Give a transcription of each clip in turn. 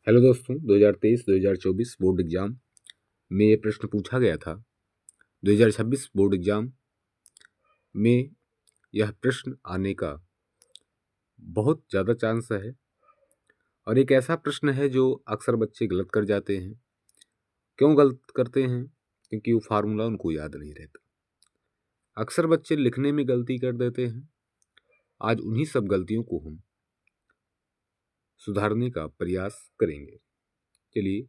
Hello दोस्तों, 2023-2024 board exam में ये प्रश्न पूछा गया था। 2026 बोर्ड एग्जाम में यह प्रश्न आने का बहुत ज़्यादा चांस है और एक ऐसा प्रश्न है जो अक्सर बच्चे गलत कर जाते हैं। क्यों गलत करते हैं? क्योंकि वो फार्मूला उनको याद नहीं रहता। अक्सर बच्चे लिखने में गलती कर देते हैं। आज उन्हीं सब गलतियों को हम सुधारने का प्रयास करेंगे। चलिए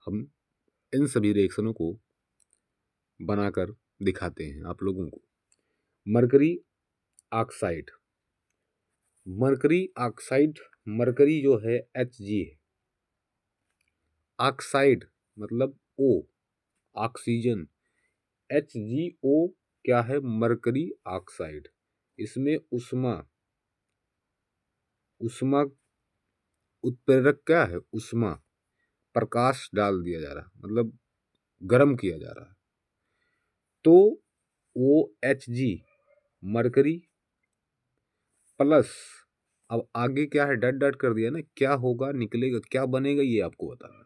हम इन सभी रिएक्शनों को बनाकर दिखाते हैं आप लोगों को। मरकरी ऑक्साइड, मरकरी जो है Hg है। ऑक्साइड मतलब O, ऑक्सीजन। HgO क्या है? Mercury oxide. इसमें उष्मा उत्प्रेरक क्या है? उष्मा, प्रकाश डाल दिया जा रहा है, मतलब गर्म किया जा रहा है। तो वो Hg मरकरी प्लस, अब आगे क्या है? डट डट कर दिया ना, क्या होगा, निकलेगा, क्या बनेगा, ये आपको बताना है।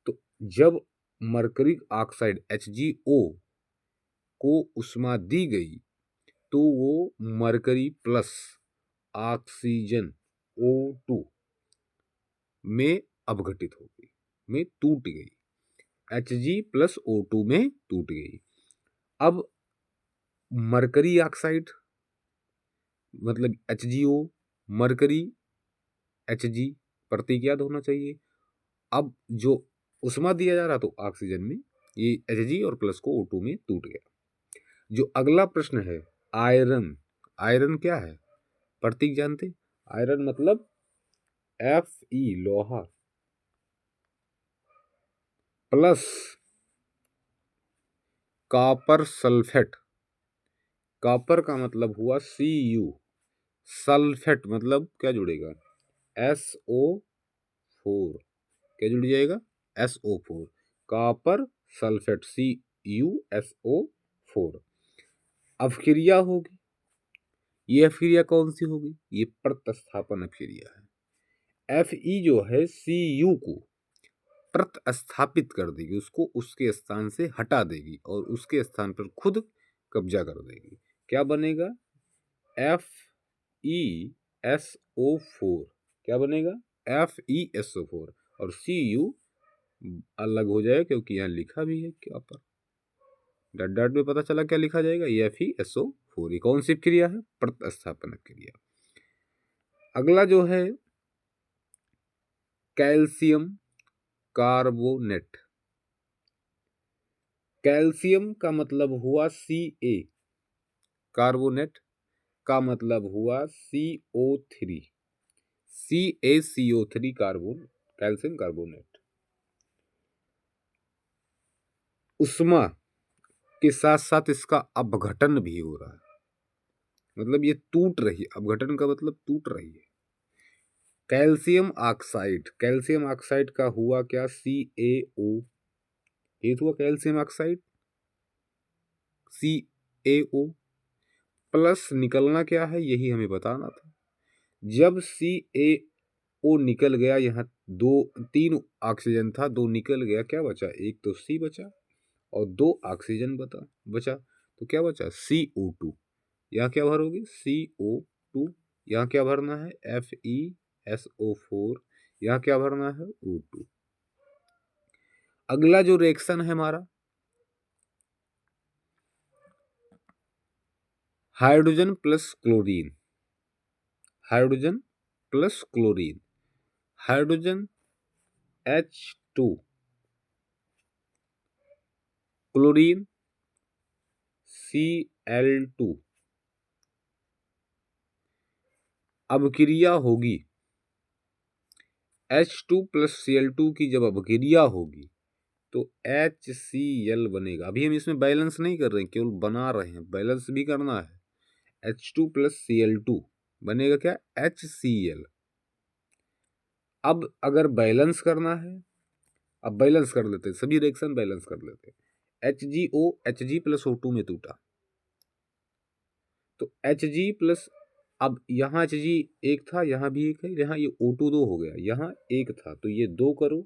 तो जब मरकरी ऑक्साइड HgO को उष्मा दी गई तो वो मरकरी प्लस ऑक्सीजन O2 में अपघटित हो गई, में टूट गई। Hg प्लस O2 में टूट गई। अब मरकरी ऑक्साइड मतलब HgO, मरकरी Hg, प्रतीक याद होना चाहिए। अब जो उष्मा दिया जा रहा तो ऑक्सीजन में, ये Hg और प्लस को O2 में टूट गया। जो अगला प्रश्न है आयरन। आयरन क्या है? प्रतीक जानते? आयरन मतलब Fe, लोहा, प्लस कॉपर सल्फेट। कॉपर का मतलब हुआ Cu, सल्फेट मतलब क्या जुड़ेगा? SO4। क्या जुड़ जाएगा? SO4। Copper sulphate CuSO4। अवक्रिया होगी। ये अवक्रिया कौन सी होगी? ये प्रतिस्थापन अवक्रिया है। Fe जो है Cu को प्रतिस्थापित कर देगी, उसको उसके स्थान से हटा देगी और उसके स्थान पर खुद कब्जा कर देगी। क्या बनेगा? FeSO4। क्या बनेगा? FeSO4। और Cu अलग हो जाएगा क्योंकि यहाँ लिखा भी है क्या पर, डॉट डॉट में पता चला क्या लिखा जाएगा? FeSO4। ये कौन सी क्रिया है? प्रतिस्थापन क्रिया। अगला जो है कैल्शियम कार्बोनेट। कैल्शियम का मतलब हुआ Ca, कार्बोनेट का मतलब हुआ CO3, CaCO3 carbon, calcium carbonate. उष्मा के साथ साथ इसका अपघटन भी हो रहा है, मतलब ये टूट रही है। अपघटन का मतलब टूट रही है। कैल्शियम ऑक्साइड का हुआ क्या? CaO। ये हुआ कैल्शियम ऑक्साइड CaO प्लस निकलना क्या है? यही हमें बताना था। जब CaO निकल गया, यहाँ 3 ऑक्सीजन था, 2 निकल गया, क्या बचा? एक तो C बचा और 2 ऑक्सीजन बचा। तो क्या बचा? CO2। यहाँ क्या भरोगे? CO2। यहाँ क्या भरना है? FeSO4। यहाँ क्या भरना है? O2। अगला जो रिएक्शन है हमारा hydrogen plus chlorine. Hydrogen plus chlorine, hydrogen H2, chlorine Cl2। अबक्रिया होगी H2 प्लस Cl2 की, जब अबक्रिया होगी तो HCl बनेगा। अभी हम इसमें बैलेंस नहीं कर रहे हैं, केवल बना रहे हैं। बैलेंस भी करना है। H2 प्लस Cl2 बनेगा क्या? HCl। अब अगर बैलेंस करना है, अब बैलेंस कर लेते हैं, सभी रिएक्शन बैलेंस कर लेते हैं। HgO Hg प्लस O2 में टूटा तो Hg प्लस अब यहाँ जी एक था, यहाँ भी एक है, यहाँ ये O2 2 हो गया, यहाँ एक था, तो ये 2 करो,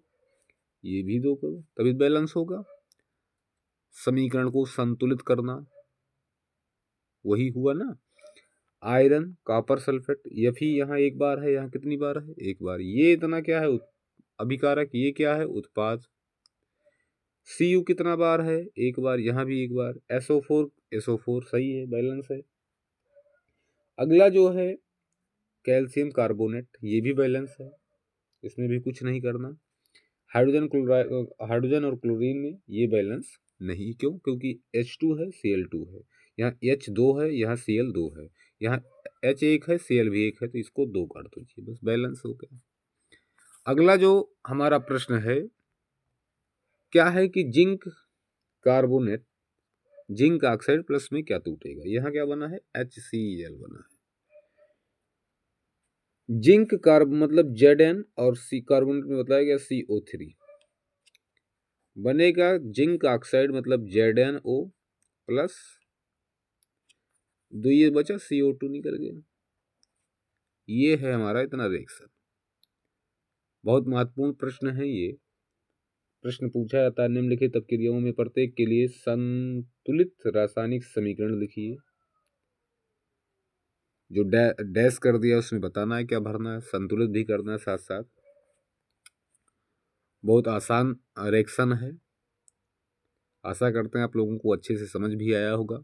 ये भी 2 करो, तभी बैलेंस होगा। समीकरण को संतुलित करना, वही हुआ ना। आयरन कॉपर सल्फेट, Fe यहाँ एक बार है, यहाँ कितनी बार है, एक बार। ये इतना क्या है, अभिकारक, ये क्या है, उत्पाद। Cu कितना बार है, एक बार, यहाँ भी एक बार। SO4 सही है, बैलेंस है। अगला जो है कैल्शियम कार्बोनेट, ये भी बैलेंस है, इसमें भी कुछ नहीं करना। हाइड्रोजन और क्लोरीन में ये बैलेंस नहीं, क्यों, क्योंकि H2 है, Cl2 है, यहाँ H2 है, यहाँ Cl2 है, यहाँ H1 है, Cl भी 1 है, तो इसको 2 कर दीजिए, बस बैलेंस हो गया। अगला जो हमारा प्रश्न है, क्या है कि zinc carbonate, zinc oxide plus में क्या टूटेगा, यहाँ क्या बना है, HCl बना है। जिंक कार्ब मतलब Zn और सी कार्बोनेट में बताया गया CO3 बनेगा। जिंक ऑक्साइड मतलब ZnO प्लस 2 ये बचा CO2 निकल गया। ये है हमारा इतना रिएक्शन। बहुत महत्वपूर्ण प्रश्न है ये। प्रश्न पूछा जाता है निम्नलिखित अपक्रियाओं में प्रत्येक के लिए संतुलित रासायनिक समीकरण लिखिए। जो डैश कर दिया उसमें बताना है क्या भरना है, संतुलित भी करना है साथ साथ। बहुत आसान रिएक्शन है। आशा करते हैं आप लोगों को अच्छे से समझ भी आया होगा।